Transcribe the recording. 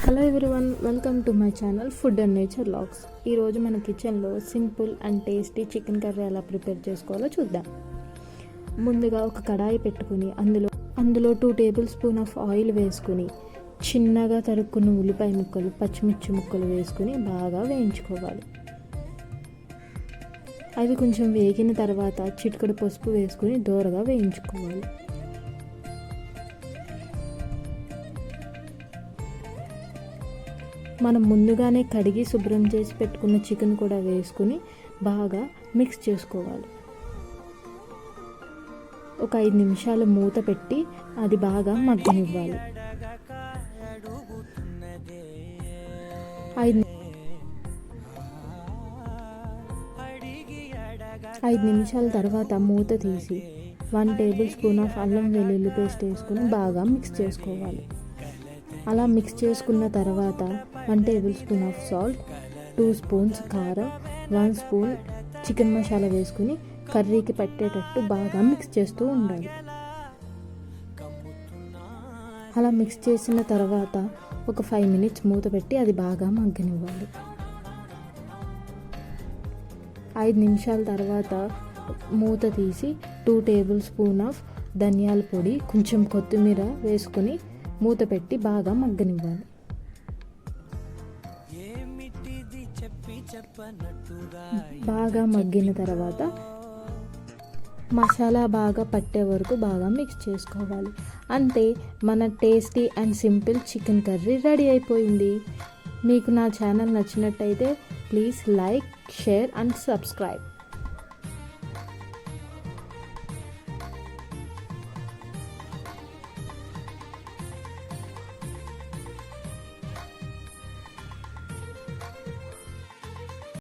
Hello everyone, welcome to my channel food and nature vlogs. ఈరోజు మన కిచెన్లో simple and tasty chicken curry ఎలా prepare చేసుకోవాలో చూద్దాం. ముందుగా ఒక కడాయి పెట్టుకుని అందులో 2 టేబుల్ స్పూన్ ఆఫ్ ఆయిల్ వేసుకుని చిన్నగా తరుక్కున్న ఉల్లిపాయ ముక్కలు, పచ్చిమిర్చి ముక్కలు వేసుకుని బాగా వేయించుకోవాలి. అవి కొంచెం వేగిన తర్వాత చిటికెడు పసుపు వేసుకుని దోరగా వేయించుకోవాలి. మనం ముందుగానే కడిగి శుభ్రం చేసి పెట్టుకున్న చికెన్ కూడా వేసుకుని బాగా మిక్స్ చేసుకోవాలి. ఒక 5 నిమిషాలు మూత పెట్టి అది బాగా మగ్గనివ్వాలి. 5 నిమిషాల తర్వాత మూత తీసి 1 టేబుల్ స్పూన్ ఆఫ్ అల్లం వెల్లుల్లి పేస్ట్ వేసుకుని బాగా మిక్స్ చేసుకోవాలి. అలా మిక్స్ చేసుకున్న తర్వాత 1 table spoon of salt, 2 spoons కారం, 1 స్పూన్ చికెన్ మసాలా వేసుకుని కర్రీకి పట్టేటట్టు బాగా మిక్స్ చేస్తూ ఉండాలి. అలా మిక్స్ చేసిన తర్వాత ఒక 5 మినిట్స్ మూత పెట్టి అది బాగా మగ్గనివ్వాలి. 5 నిమిషాల తర్వాత మూత తీసి 2 టేబుల్ స్పూన్ ఆఫ్ ధనియాల పొడి, కొంచెం కొత్తిమీర వేసుకుని మూత పెట్టి బాగా మగ్గనివ్వాలి. బాగా మగ్గిన తర్వాత మసాలా బాగా పట్టే వరకు బాగా మిక్స్ చేసుకోవాలి. అంతే, మన tasty and simple chicken curry ready అయిపోయింది. మీకు నా ఛానల్ నచ్చినట్టయితే please like, share and subscribe.